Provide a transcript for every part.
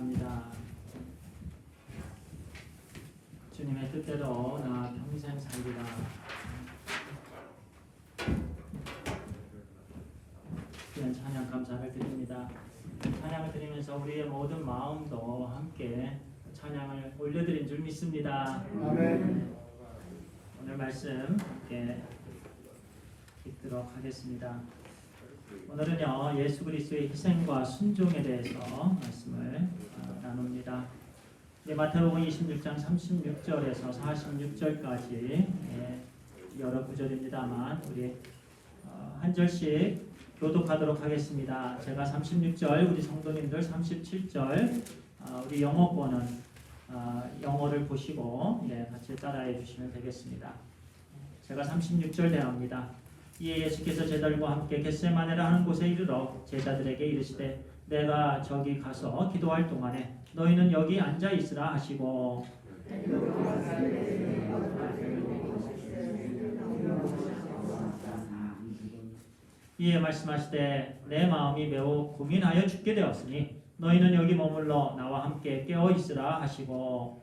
감사합니다. 주님의 뜻대로 나 평생 살리라. 귀한 찬양 감사를 드립니다. 찬양을 드리면서 우리의 모든 마음도 함께 찬양을 올려드린 줄 믿습니다. 아멘. 오늘 말씀 함께 읽도록 하겠습니다. 오늘은요, 예수 그리스도의 희생과 순종에 대해서 말씀을 나눕니다. 마태복음 26장 36절에서 46절까지 여러 구절입니다만 우리 한 절씩 교독하도록 하겠습니다. 제가 36절, 우리 성도님들 37절, 우리 영어권은 영어를 보시고 같이 따라해 주시면 되겠습니다. 제가 36절 대합니다. 이에 예수께서 제자들과 함께 겟세마네라 하는 곳에 이르러 제자들에게 이르시되 내가 저기 가서 기도할 동안에 너희는 여기 앉아 있으라 하시고 이에 말씀하시되 내 마음이 매우 고민하여 죽게 되었으니 너희는 여기 머물러 나와 함께 깨어 있으라 하시고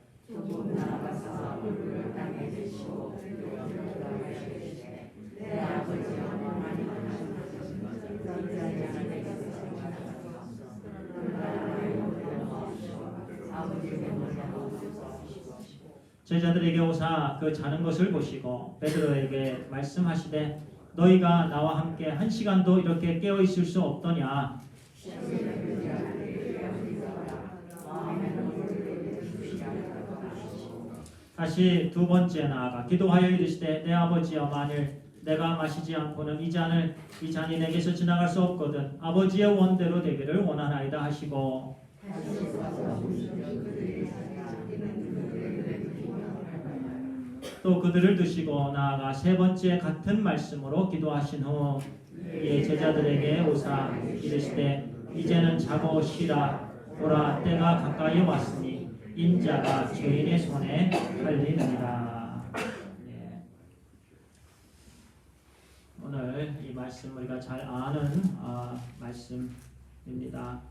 제자들에게 오사 그 자는 것을 보시고 베드로에게 말씀하시되 너희가 나와 함께 한 시간도 이렇게 깨어 있을 수 없더냐. 다시 두 번째 나아가 기도하여 이르시되 내 아버지여, 만일 내가 마시지 않고는 이 잔이 내게서 지나갈 수 없거든 아버지의 원대로 되기를 원하나이다 하시고 또 그들을 두시고 나아가 세 번째 같은 말씀으로 기도하신 후 이에 제자들에게 오사 이르시되 이제는 자고 쉬라. 보라, 때가 가까이 왔으니 인자가 죄인의 손에 팔리느니라. 오늘 이 말씀 우리가 잘 아는 말씀입니다.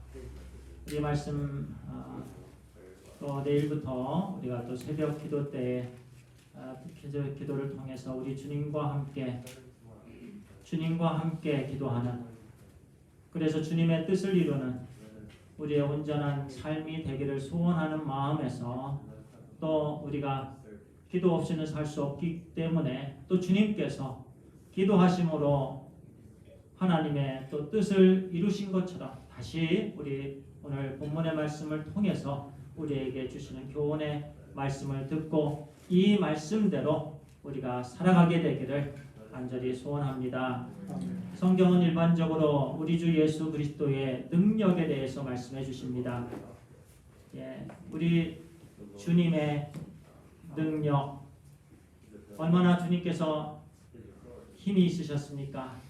이 말씀 또 내일부터 우리가 또 새벽 기도 때에 기도를 통해서 우리 주님과 함께 기도하는, 그래서 주님의 뜻을 이루는 우리의 온전한 삶이 되기를 소원하는 마음에서 또 우리가 기도 없이는 살 수 없기 때문에 또 주님께서 기도하심으로 하나님의 또 뜻을 이루신 것처럼 다시 우리 오늘 본문의 말씀을 통해서 우리에게 주시는 교훈의 말씀을 듣고 이 말씀대로 우리가 살아가게 되기를 간절히 소원합니다. 성경은 일반적으로 우리 주 예수 그리스도의 능력에 대해서 말씀해 주십니다. 우리 주님의 능력, 얼마나 주님께서 힘이 있으셨습니까?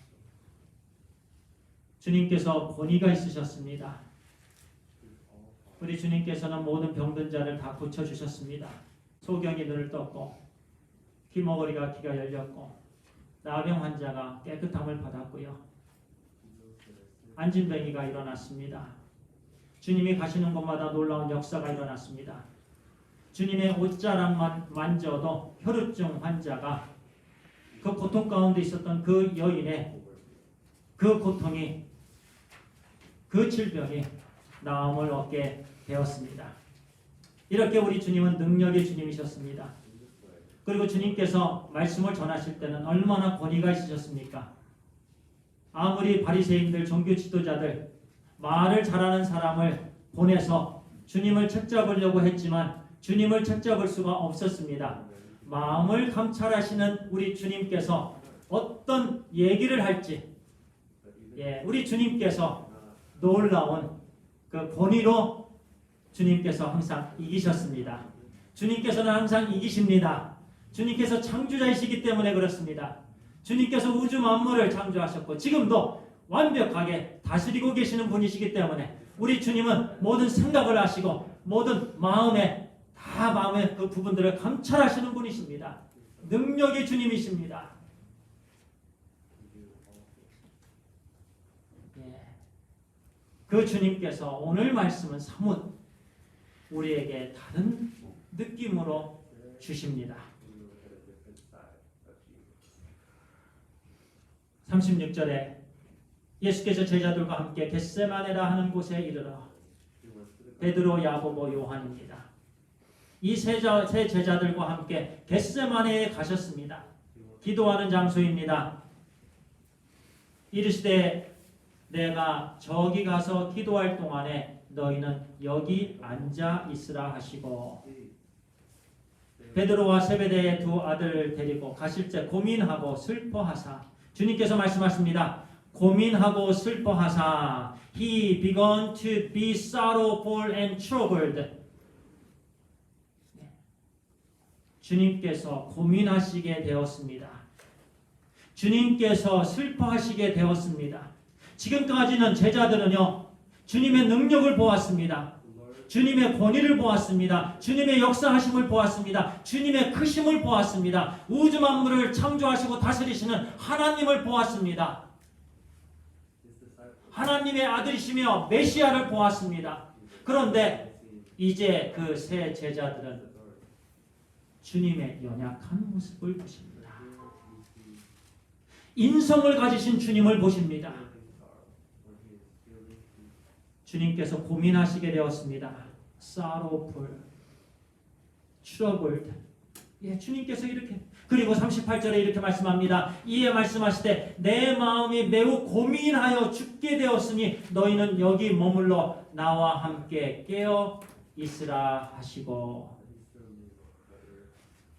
주님께서 권위가 있으셨습니다. 우리 주님께서는 모든 병든 자를 다 고쳐주셨습니다. 소경이 눈을 떴고 귀머거리가 귀가 열렸고 나병 환자가 깨끗함을 받았고요. 안진뱅이가 일어났습니다. 주님이 가시는 곳마다 놀라운 역사가 일어났습니다. 주님의 옷자락만 만져도 혈우증 환자가 그 고통 가운데 있었던 그 여인의 그 고통이, 그 질병이 나음을 얻게 되었습니다. 이렇게 우리 주님은 능력의 주님이셨습니다. 그리고 주님께서 말씀을 전하실 때는 얼마나 권위가 있으셨습니까? 아무리 바리새인들, 종교 지도자들, 말을 잘하는 사람을 보내서 주님을 책잡으려고 했지만 주님을 책잡을 수가 없었습니다. 마음을 감찰하시는 우리 주님께서 어떤 얘기를 할지, 우리 주님께서 놀라운 그 권위로 주님께서 항상 이기셨습니다. 주님께서는 항상 이기십니다. 주님께서 창조자이시기 때문에 그렇습니다. 주님께서 우주 만물을 창조하셨고 지금도 완벽하게 다스리고 계시는 분이시기 때문에 우리 주님은 모든 생각을 하시고 모든 마음의 그 부분들을 감찰하시는 분이십니다. 능력의 주님이십니다. 그 주님께서 오늘 말씀은 사뭇 우리에게 다른 느낌으로 주십니다. 36절에 예수께서 제자들과 함께 겟세마네라 하는 곳에 이르러 베드로, 야고보, 요한입니다. 이 세 제자들과 함께 겟세마네에 가셨습니다. 기도하는 장소입니다. 이르시되 내가 저기 가서 기도할 동안에 너희는 여기 앉아 있으라 하시고 베드로와 세베대의 두 아들 데리고 가실새 고민하고 슬퍼하사 주님께서 말씀하십니다. 고민하고 슬퍼하사 He began to be sorrowful and troubled. 주님께서 고민하시게 되었습니다. 주님께서 슬퍼하시게 되었습니다. 지금까지는 제자들은요, 주님의 능력을 보았습니다. 주님의 권위를 보았습니다. 주님의 역사하심을 보았습니다. 주님의 크심을 보았습니다. 우주 만물을 창조하시고 다스리시는 하나님을 보았습니다. 하나님의 아들이시며 메시아를 보았습니다. 그런데 이제 그 세 제자들은 주님의 연약한 모습을 보십니다. 인성을 가지신 주님을 보십니다. 주님께서 고민하시게 되었습니다. sorrowful, troubled. 예, 주님께서 이렇게 그리고 38절에 이렇게 말씀합니다. 이에 말씀하시되 내 마음이 매우 고민하여 죽게 되었으니 너희는 여기 머물러 나와 함께 깨어 있으라 하시고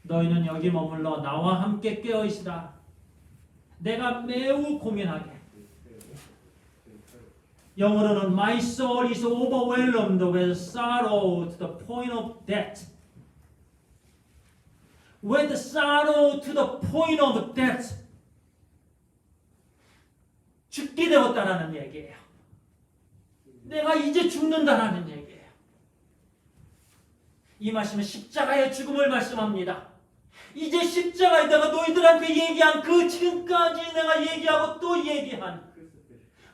너희는 여기 머물러 나와 함께 깨어 있으라. 내가 매우 고민하게. 영어로는 My soul is overwhelmed with sorrow to the point of death. With sorrow to the point of death. 죽게 되었다라는 얘기예요. 내가 이제 죽는다라는 얘기예요. 이 말씀은 십자가의 죽음을 말씀합니다. 이제 십자가에 내가 너희들한테 얘기한 그 지금까지 내가 얘기하고 또 얘기한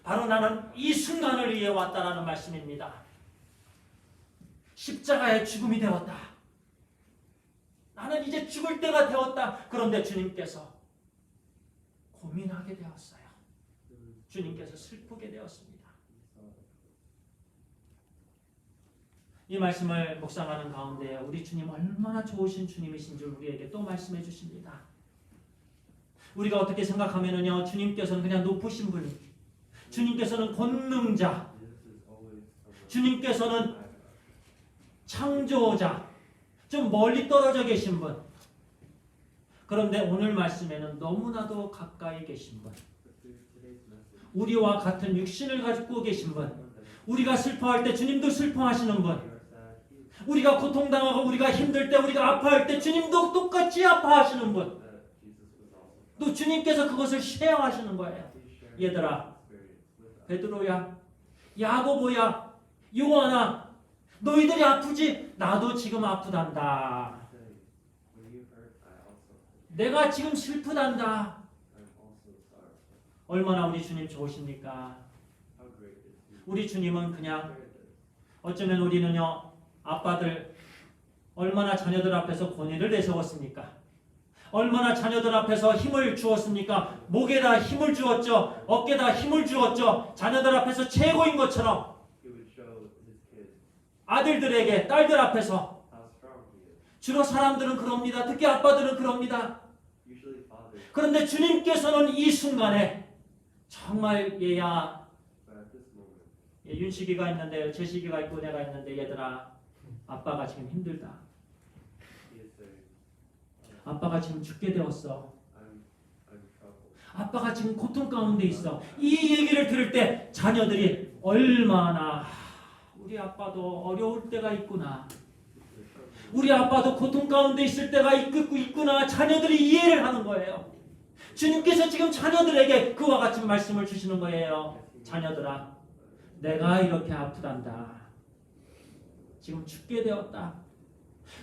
바로 나는 이 순간을 위해 왔다라는 말씀입니다. 십자가의 죽음이 되었다. 나는 이제 죽을 때가 되었다. 그런데 주님께서 고민하게 되었어요. 주님께서 슬프게 되었습니다. 이 말씀을 묵상하는 가운데 우리 주님 얼마나 좋으신 주님이신 줄 우리에게 또 말씀해 주십니다. 우리가 어떻게 생각하면은요, 주님께서는 그냥 높으신 분, 주님께서는 권능자, 주님께서는 창조자, 좀 멀리 떨어져 계신 분. 그런데 오늘 말씀에는 너무나도 가까이 계신 분, 우리와 같은 육신을 가지고 계신 분, 우리가 슬퍼할 때 주님도 슬퍼하시는 분, 우리가 고통당하고 우리가 힘들 때 우리가 아파할 때 주님도 똑같이 아파하시는 분, 또 주님께서 그것을 쉐어하시는 거예요. 얘들아, 베드로야, 야고보야, 요한아, 너희들이 아프지? 나도 지금 아프단다. 내가 지금 슬프단다. 얼마나 우리 주님 좋으십니까? 우리 주님은 그냥 어쩌면 우리는요, 아빠들 얼마나 자녀들 앞에서 권위를 내세웠습니까? 얼마나 자녀들 앞에서 힘을 주었습니까? 목에다 힘을 주었죠. 어깨에다 힘을 주었죠. 자녀들 앞에서 최고인 것처럼 아들들에게 딸들 앞에서 주로 사람들은 그럽니다. 특히 아빠들은 그럽니다. 그런데 주님께서는 이 순간에 정말 얘야, 윤식이가 있는데 제식이가 있고 내가 있는데 얘들아, 아빠가 지금 힘들다. 아빠가 지금 죽게 되었어. 아빠가 지금 고통 가운데 있어. 이 얘기를 들을 때 자녀들이 얼마나 우리 아빠도 어려울 때가 있구나. 우리 아빠도 고통 가운데 있을 때가 있구나. 자녀들이 이해를 하는 거예요. 주님께서 지금 자녀들에게 그와 같은 말씀을 주시는 거예요. 자녀들아, 내가 이렇게 아프단다. 지금 죽게 되었다.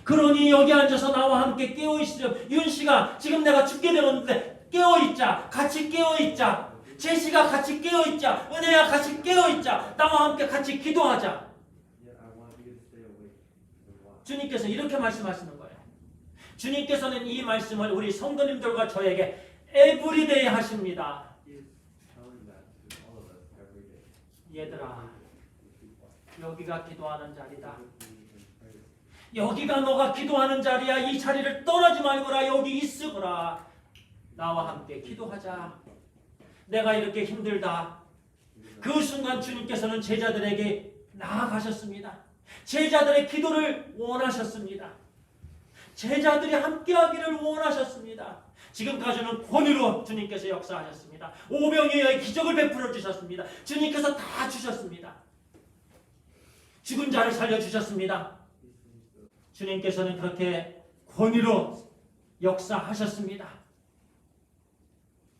그러니 여기 앉아서 나와 함께 깨어있으렴. 윤씨가 지금 내가 죽게 되었는데 깨어있자. 같이 깨어있자. 제시가 같이 깨어있자. 은혜야 같이 깨어있자. 나와 함께 같이 기도하자. 주님께서 이렇게 말씀하시는 거예요. 주님께서는 이 말씀을 우리 성도님들과 저에게 에브리데이 하십니다. 얘들아, 여기가 기도하는 자리다. 여기가 너가 기도하는 자리야. 이 자리를 떠나지 말거라. 여기 있으거라. 나와 함께 기도하자. 내가 이렇게 힘들다. 그 순간 주님께서는 제자들에게 나아가셨습니다. 제자들의 기도를 원하셨습니다. 제자들이 함께하기를 원하셨습니다. 지금까지는 권위로 주님께서 역사하셨습니다. 오병이어의 기적을 베풀어 주셨습니다. 주님께서 다 주셨습니다. 죽은 자를 살려주셨습니다. 주님께서는 그렇게 권위로 역사하셨습니다.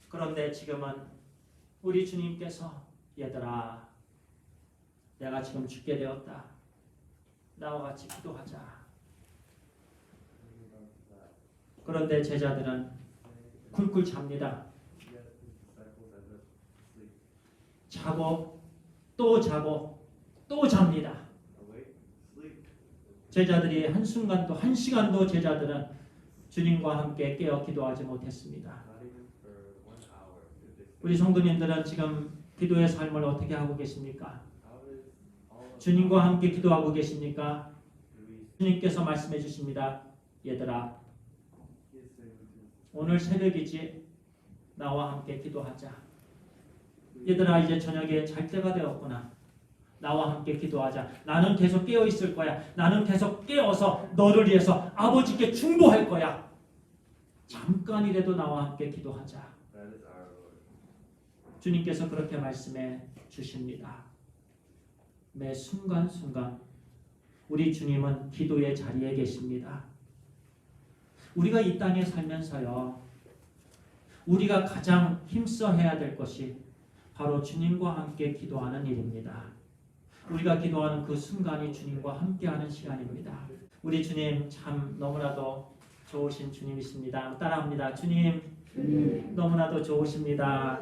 그런데 지금은 우리 주님께서 얘들아, 내가 지금 죽게 되었다. 나와 같이 기도하자. 그런데 제자들은 굴굴 잡니다. 자고 또 자고 또 잡니다. 제자들이 한순간도 한 시간도 제자들은 주님과 함께 깨어 기도하지 못했습니다. 우리 성도님들은 지금 기도의 삶을 어떻게 하고 계십니까? 주님과 함께 기도하고 계십니까? 주님께서 말씀해 주십니다. 얘들아, 오늘 새벽이지? 나와 함께 기도하자. 얘들아, 이제 저녁에 잘 때가 되었구나. 나와 함께 기도하자. 나는 계속 깨어 있을 거야. 나는 계속 깨어서 너를 위해서 아버지께 중보할 거야. 잠깐이라도 나와 함께 기도하자. 주님께서 그렇게 말씀해 주십니다. 매 순간순간 우리 주님은 기도의 자리에 계십니다. 우리가 이 땅에 살면서요, 우리가 가장 힘써 해야 될 것이 바로 주님과 함께 기도하는 일입니다. 우리가 기도하는 그 순간이 주님과 함께하는 시간입니다. 우리 주님 참 너무나도 좋으신 주님이십니다. 따라합니다. 주님, 너무나도 좋으십니다.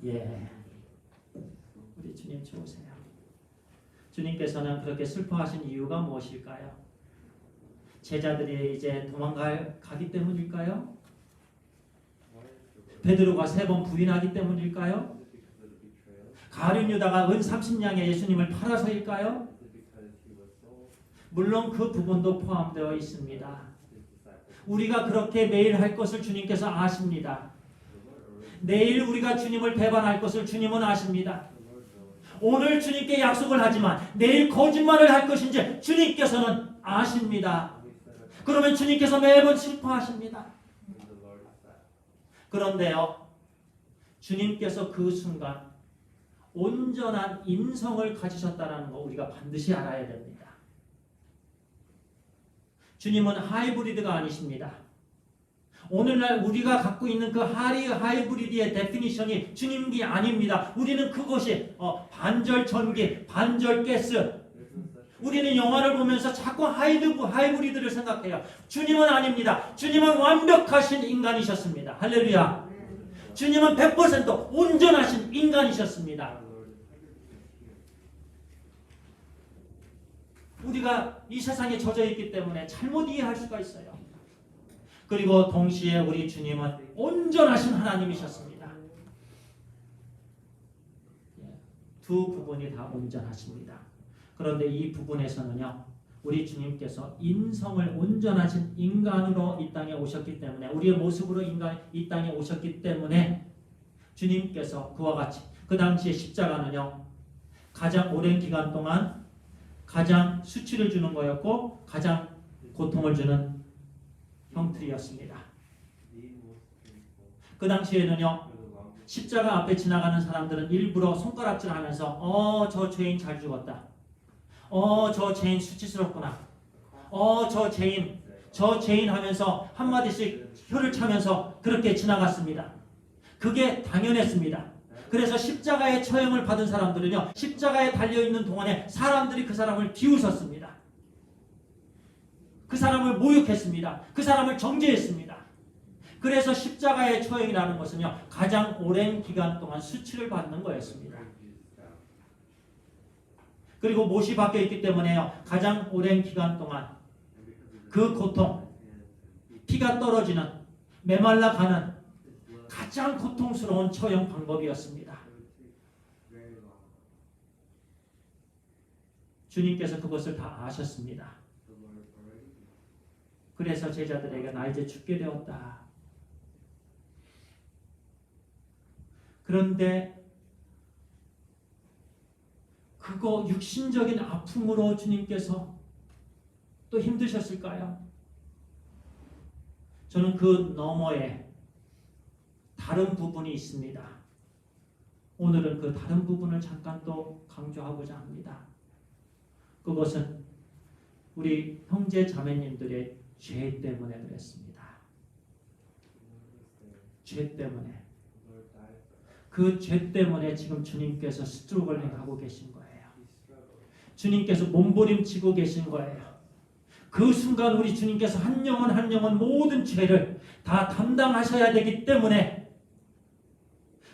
예, 우리 주님 좋으세요. 주님께서는 그렇게 슬퍼하신 이유가 무엇일까요? 제자들이 이제 가기 때문일까요? 베드로가 3번 부인하기 때문일까요? 가룟 유다가 은 30냥에 예수님을 팔아서일까요? 물론 그 부분도 포함되어 있습니다. 우리가 그렇게 매일 할 것을 주님께서 아십니다. 내일 우리가 주님을 배반할 것을 주님은 아십니다. 오늘 주님께 약속을 하지만 내일 거짓말을 할 것인지 주님께서는 아십니다. 그러면 주님께서 매번 슬퍼하십니다. 그런데요, 주님께서 그 순간 온전한 인성을 가지셨다는 거 우리가 반드시 알아야 됩니다. 주님은 하이브리드가 아니십니다. 오늘날 우리가 갖고 있는 그 하이브리드의 데피니션이 주님이 아닙니다. 우리는 그것이 반절 전기, 반절 가스. 우리는 영화를 보면서 자꾸 하이브리드를 생각해요. 주님은 아닙니다. 주님은 완벽하신 인간이셨습니다. 할렐루야. 주님은 100% 온전하신 인간이셨습니다. 우리가 이 세상에 젖어 있기 때문에 잘못 이해할 수가 있어요. 그리고 동시에 우리 주님은 온전하신 하나님이셨습니다. 두 부분이 다 온전하십니다. 그런데 이 부분에서는요, 우리 주님께서 인성을 온전하신 인간으로 이 땅에 오셨기 때문에, 우리의 모습으로 이 땅에 오셨기 때문에 주님께서 그와 같이 그 당시에 십자가는요, 가장 오랜 기간 동안 가장 수치를 주는 거였고 가장 고통을 주는 형틀이었습니다. 그 당시에는요, 십자가 앞에 지나가는 사람들은 일부러 손가락질하면서 저 죄인 잘 죽었다. 저 죄인 수치스럽구나. 저 죄인 하면서 한마디씩 혀를 차면서 그렇게 지나갔습니다. 그게 당연했습니다. 그래서 십자가의 처형을 받은 사람들은요, 십자가에 달려있는 동안에 사람들이 그 사람을 비웃었습니다. 그 사람을 모욕했습니다. 그 사람을 정죄했습니다. 그래서 십자가의 처형이라는 것은요, 가장 오랜 기간 동안 수치를 받는 거였습니다. 그리고 못이 박혀 있기 때문에요. 가장 오랜 기간 동안 그 고통, 피가 떨어지는, 메말라 가는 가장 고통스러운 처형 방법이었습니다. 주님께서 그것을 다 아셨습니다. 그래서 제자들에게 나 이제 죽게 되었다. 그런데 그거 육신적인 아픔으로 주님께서 또 힘드셨을까요? 저는 그 너머에 다른 부분이 있습니다. 오늘은 그 다른 부분을 잠깐 또 강조하고자 합니다. 그것은 우리 형제 자매님들의 죄 때문에 그랬습니다. 죄 때문에. 그 죄 때문에 지금 주님께서 스트로크를 하고 계신 거예요. 주님께서 몸부림치고 계신 거예요. 그 순간 우리 주님께서 한 영혼 한 영혼 모든 죄를 다 담당하셔야 되기 때문에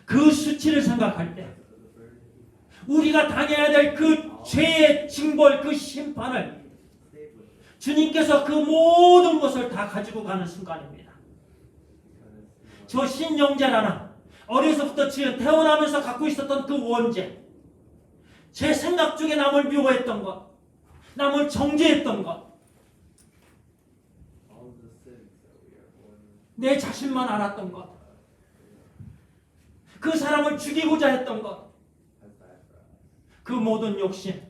그 수치를 생각할 때 우리가 당해야 될 그 죄의 징벌, 그 심판을 주님께서 그 모든 것을 다 가지고 가는 순간입니다. 저 신영제라는 어려서부터 태어나면서 갖고 있었던 그 원죄, 제 생각 중에 남을 미워했던 것, 남을 정죄했던 것, 내 자신만 알았던 것, 그 사람을 죽이고자 했던 것, 그 모든 욕심,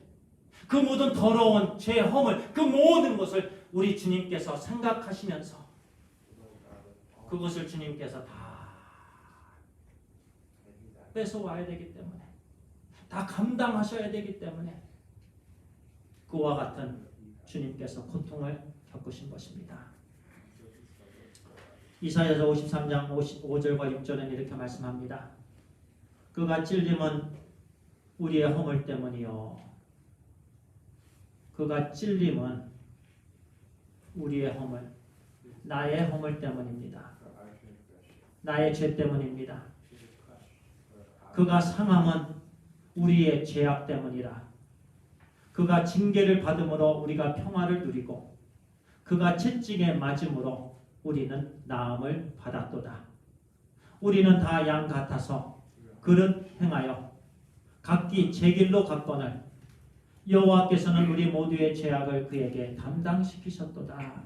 그 모든 더러운 죄, 허물, 그 모든 것을 우리 주님께서 생각하시면서 그것을 주님께서 다 뺏어와야 되기 때문에, 다 감당하셔야 되기 때문에 그와 같은 주님께서 고통을 겪으신 것입니다. 이사야서 53장 5절과 6절은 이렇게 말씀합니다. 그가 찔림은 우리의 허물 때문이요, 그가 찔림은 우리의 허물, 나의 허물 때문입니다. 나의 죄 때문입니다. 그가 상함은 우리의 죄악 때문이라. 그가 징계를 받음으로 우리가 평화를 누리고 그가 채찍에 맞음으로 우리는 나음을 받았도다. 우리는 다 양 같아서 그릇 행하여 각기 제 길로 갔거늘 여호와께서는 우리 모두의 죄악을 그에게 담당시키셨도다.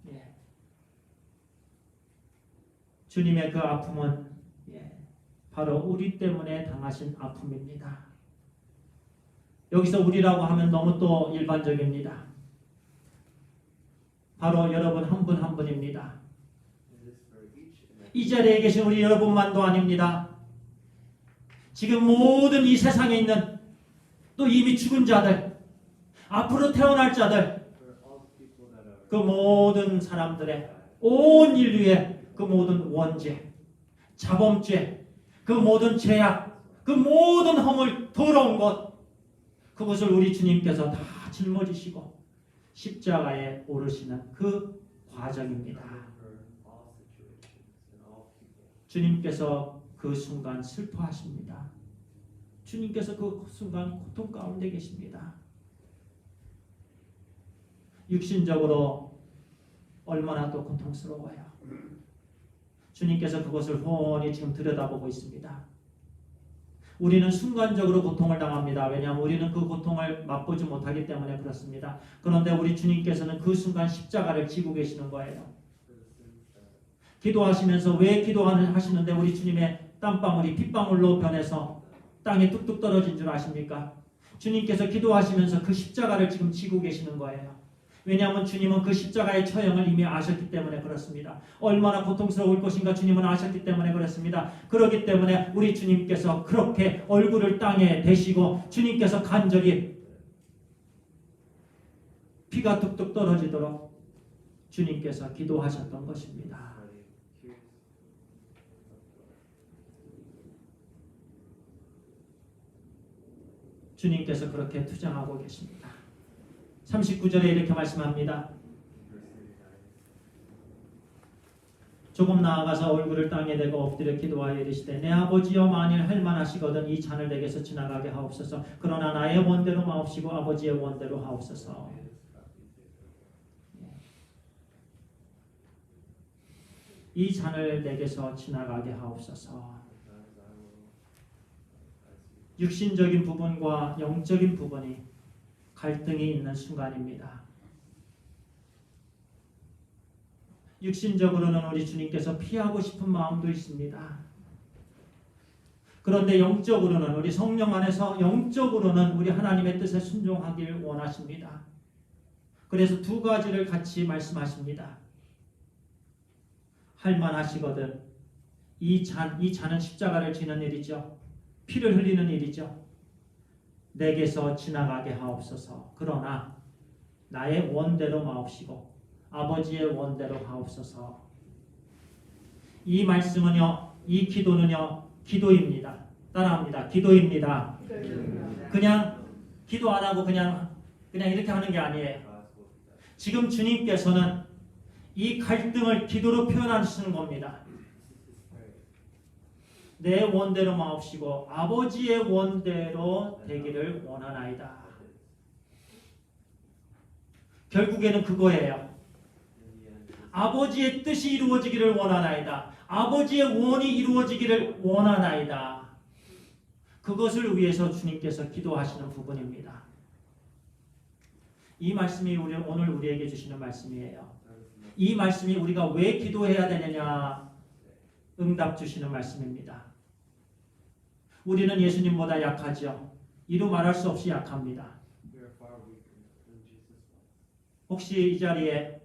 예. 주님의 그 아픔은 바로 우리 때문에 당하신 아픔입니다. 여기서 우리라고 하면 너무 또 일반적입니다. 바로 여러분 한 분 한 분입니다. 이 자리에 계신 우리 여러분만도 아닙니다. 지금 모든 이 세상에 있는 또 이미 죽은 자들, 앞으로 태어날 자들, 그 모든 사람들의, 온 인류의 그 모든 원죄, 자범죄, 그 모든 죄악, 그 모든 허물, 더러운 것, 그것을 우리 주님께서 다 짊어지시고 십자가에 오르시는 그 과정입니다. 주님께서 그 순간 슬퍼하십니다. 주님께서 그 순간 고통 가운데 계십니다. 육신적으로 얼마나 또 고통스러워요. 주님께서 그것을 훤히 지금 들여다보고 있습니다. 우리는 순간적으로 고통을 당합니다. 왜냐하면 우리는 그 고통을 맛보지 못하기 때문에 그렇습니다. 그런데 우리 주님께서는 그 순간 십자가를 지고 계시는 거예요. 기도하시면서 왜 기도하시는데 우리 주님의 땀방울이 핏방울로 변해서 땅에 뚝뚝 떨어진 줄 아십니까? 주님께서 기도하시면서 그 십자가를 지금 지고 계시는 거예요. 왜냐하면 주님은 그 십자가의 처형을 이미 아셨기 때문에 그렇습니다. 얼마나 고통스러울 것인가 주님은 아셨기 때문에 그렇습니다. 그렇기 때문에 우리 주님께서 그렇게 얼굴을 땅에 대시고 주님께서 간절히 피가 뚝뚝 떨어지도록 주님께서 기도하셨던 것입니다. 주님께서 그렇게 투정하고 계십니다. 39절에 이렇게 말씀합니다. 조금 나아가서 얼굴을 땅에 대고 엎드려 기도하여 이르시되 내 아버지여 만일 할만하시거든 이 잔을 내게서 지나가게 하옵소서. 그러나 나의 원대로 마옵시고 아버지의 원대로 하옵소서. 이 잔을 내게서 지나가게 하옵소서. 육신적인 부분과 영적인 부분이 갈등이 있는 순간입니다. 육신적으로는 우리 주님께서 피하고 싶은 마음도 있습니다. 그런데 영적으로는 우리 성령 안에서 영적으로는 우리 하나님의 뜻에 순종하길 원하십니다. 그래서 두 가지를 같이 말씀하십니다. 할만하시거든 이 잔은 십자가를 지는 일이죠. 피를 흘리는 일이죠. 내게서 지나가게 하옵소서. 그러나 나의 원대로 마옵시고 아버지의 원대로 하옵소서. 이 말씀은요, 이 기도는요, 기도입니다. 따라합니다. 기도입니다. 그냥 기도 안 하고 그냥 이렇게 하는 게 아니에요. 지금 주님께서는 이 갈등을 기도로 표현하시는 겁니다. 내 원대로 마옵시고 아버지의 원대로 되기를 원하나이다. 결국에는 그거예요. 아버지의 뜻이 이루어지기를 원하나이다. 아버지의 원이 이루어지기를 원하나이다. 그것을 위해서 주님께서 기도하시는 부분입니다. 이 말씀이 오늘 우리에게 주시는 말씀이에요. 이 말씀이 우리가 왜 기도해야 되느냐 응답 주시는 말씀입니다. 우리는 예수님보다 약하죠. 이루 말할 수 없이 약합니다. 혹시 이 자리에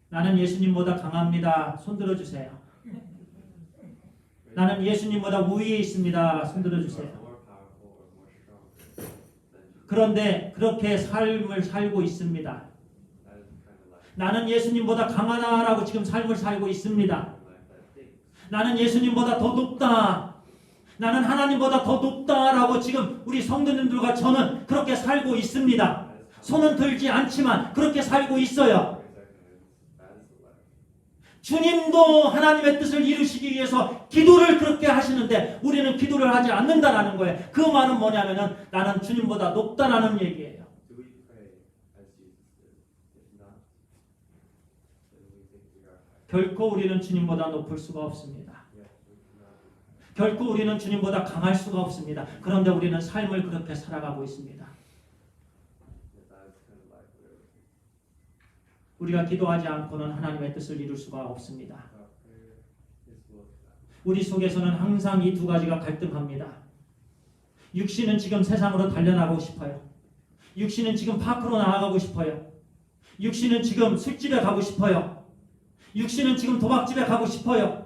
나는 예수님보다 강합니다. 손들어 주세요. 나는 예수님보다 우위에 있습니다. 손들어 주세요. 그런데 그렇게 삶을 살고 있습니다. 나는 예수님보다 강하다라고 지금 삶을 살고 있습니다. 나는 예수님보다 더 높다. 나는 하나님보다 더 높다라고 지금 우리 성도님들과 저는 그렇게 살고 있습니다. 손은 들지 않지만 그렇게 살고 있어요. 주님도 하나님의 뜻을 이루시기 위해서 기도를 그렇게 하시는데 우리는 기도를 하지 않는다라는 거예요. 그 말은 뭐냐면은 나는 주님보다 높다라는 얘기예요. 결코 우리는 주님보다 높을 수가 없습니다. 결코 우리는 주님보다 강할 수가 없습니다. 그런데 우리는 삶을 그렇게 살아가고 있습니다. 우리가 기도하지 않고는 하나님의 뜻을 이룰 수가 없습니다. 우리 속에서는 항상 이 두 가지가 갈등합니다. 육신은 지금 세상으로 달려나가고 싶어요. 육신은 지금 밖으로 나아가고 싶어요. 육신은 지금 술집에 가고 싶어요. 육신은 지금 도박집에 가고 싶어요.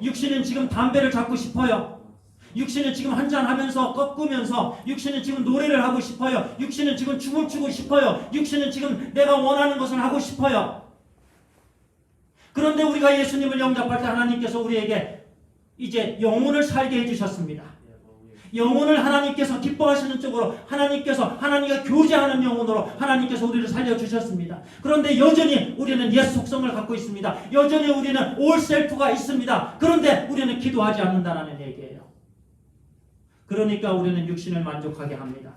육신은 지금 담배를 잡고 싶어요. 육신은 지금 한잔하면서 꺾으면서 육신은 지금 노래를 하고 싶어요. 육신은 지금 춤을 추고 싶어요. 육신은 지금 내가 원하는 것을 하고 싶어요. 그런데 우리가 예수님을 영접할 때 하나님께서 우리에게 이제 영혼을 살게 해주셨습니다. 영혼을 하나님께서 기뻐하시는 쪽으로 하나님과 교제하는 영혼으로 하나님께서 우리를 살려주셨습니다. 그런데 여전히 우리는 옛 속성을 갖고 있습니다. 여전히 우리는 올 셀프가 있습니다. 그런데 우리는 기도하지 않는다는 얘기예요. 그러니까 우리는 육신을 만족하게 합니다.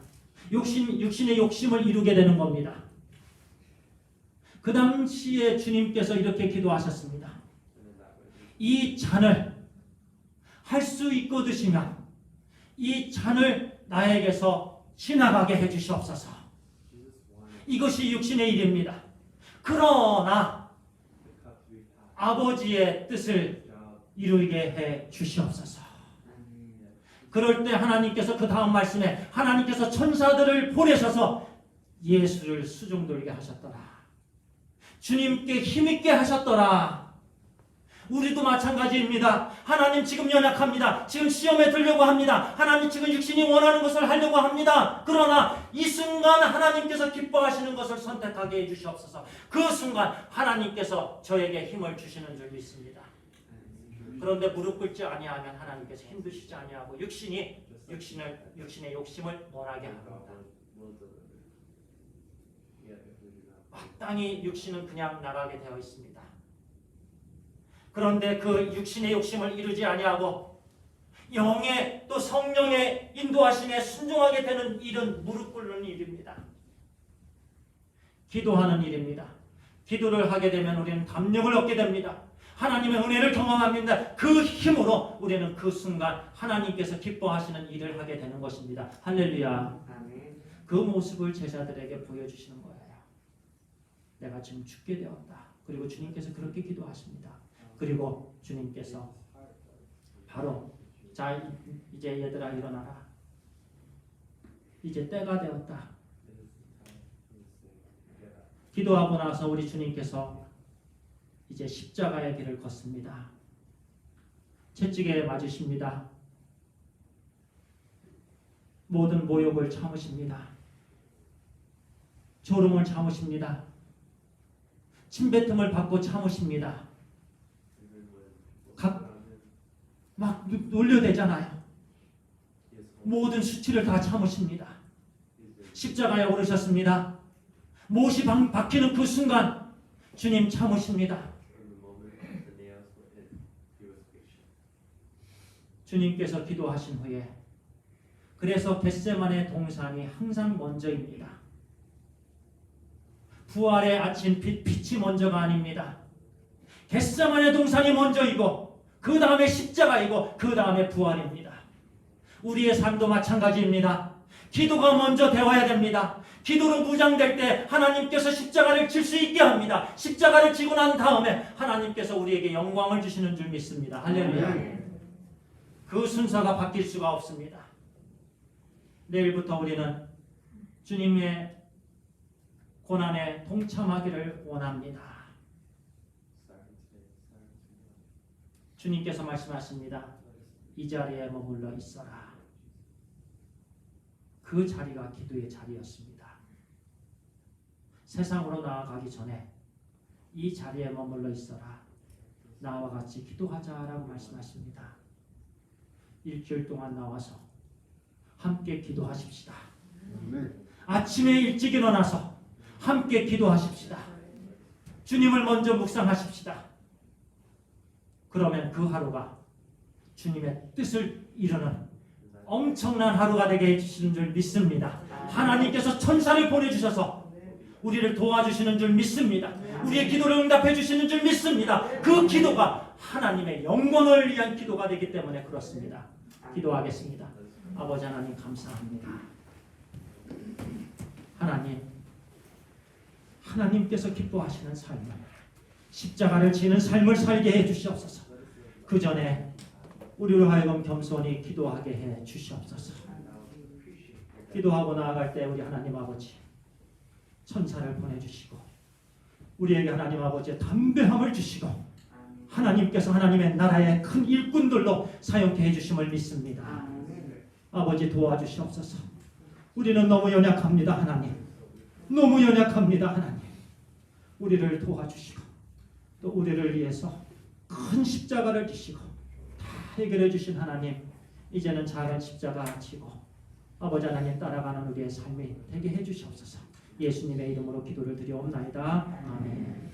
육신의 욕심을 이루게 되는 겁니다. 그 당시에 주님께서 이렇게 기도하셨습니다. 이 잔을 할 수 있고 드시면 이 잔을 나에게서 지나가게 해주시옵소서. 이것이 육신의 일입니다. 그러나 아버지의 뜻을 이루게 해 주시옵소서. 그럴 때 하나님께서 그 다음 말씀에 하나님께서 천사들을 보내셔서 예수를 수종돌게 하셨더라. 주님께 힘있게 하셨더라. 우리도 마찬가지입니다. 하나님 지금 연약합니다. 지금 시험에 들려고 합니다. 하나님 지금 육신이 원하는 것을 하려고 합니다. 그러나 이 순간 하나님께서 기뻐하시는 것을 선택하게 해주시옵소서. 그 순간 하나님께서 저에게 힘을 주시는 줄 믿습니다. 그런데 무릎 꿇지 아니하면 하나님께서 힘드시지 아니하고 육신의 욕심을 원하게 합니다. 마땅히 육신은 그냥 나가게 되어 있습니다. 그런데 그 육신의 욕심을 이루지 아니하고 영의 또 성령의 인도하심에 순종하게 되는 일은 무릎 꿇는 일입니다. 기도하는 일입니다. 기도를 하게 되면 우리는 담력을 얻게 됩니다. 하나님의 은혜를 경험합니다. 그 힘으로 우리는 그 순간 하나님께서 기뻐하시는 일을 하게 되는 것입니다. 할렐루야. 아멘. 그 모습을 제자들에게 보여주시는 거예요. 내가 지금 죽게 되었다. 그리고 주님께서 그렇게 기도하십니다. 그리고 주님께서 바로 자 이제 얘들아 일어나라. 이제 때가 되었다. 기도하고 나서 우리 주님께서 이제 십자가의 길을 걷습니다. 채찍에 맞으십니다. 모든 모욕을 참으십니다. 조롱을 참으십니다. 침뱉음을 받고 참으십니다. 막 놀려대잖아요. 모든 수치를 다 참으십니다. 십자가에 오르셨습니다. 못이 박히는 그 순간 주님 참으십니다. 주님께서 기도하신 후에 그래서 겟세마네 동산이 항상 먼저입니다. 부활의 아침 빛이 먼저가 아닙니다. 겟세마네 동산이 먼저이고 그 다음에 십자가이고 그 다음에 부활입니다. 우리의 삶도 마찬가지입니다. 기도가 먼저 되어야 됩니다. 기도로 무장될 때 하나님께서 십자가를 질 수 있게 합니다. 십자가를 지고 난 다음에 하나님께서 우리에게 영광을 주시는 줄 믿습니다. 할렐루야. 그 순서가 바뀔 수가 없습니다. 내일부터 우리는 주님의 고난에 동참하기를 원합니다. 주님께서 말씀하십니다. 이 자리에 머물러 있어라. 그 자리가 기도의 자리였습니다. 세상으로 나아가기 전에 이 자리에 머물러 있어라. 나와 같이 기도하자라고 말씀하십니다. 일주일 동안 나와서 함께 기도하십시다. 아침에 일찍 일어나서 함께 기도하십시다. 주님을 먼저 묵상하십시다. 그러면 그 하루가 주님의 뜻을 이루는 엄청난 하루가 되게 해주시는 줄 믿습니다. 하나님께서 천사를 보내주셔서 우리를 도와주시는 줄 믿습니다. 우리의 기도를 응답해 주시는 줄 믿습니다. 그 기도가 하나님의 영광을 위한 기도가 되기 때문에 그렇습니다. 기도하겠습니다. 아버지 하나님 감사합니다. 하나님께서 기뻐하시는 삶을, 십자가를 지는 삶을 살게 해 주시옵소서. 그 전에 우리로 하여금 겸손히 기도하게 해 주시옵소서. 기도하고 나아갈 때 우리 하나님 아버지 천사를 보내주시고 우리에게 하나님 아버지의 담대함을 주시고 하나님께서 하나님의 나라의 큰 일꾼들로 사용케 해주심을 믿습니다. 아버지 도와주시옵소서. 우리는 너무 연약합니다. 하나님 너무 연약합니다. 하나님 우리를 도와주시고 또 우리를 위해서 큰 십자가를 지시고 다 해결해 주신 하나님 이제는 작은 십자가 지고 아버지 하나님 따라가는 우리의 삶이 되게 해주시옵소서. 예수님의 이름으로 기도를 드리옵나이다. 아멘.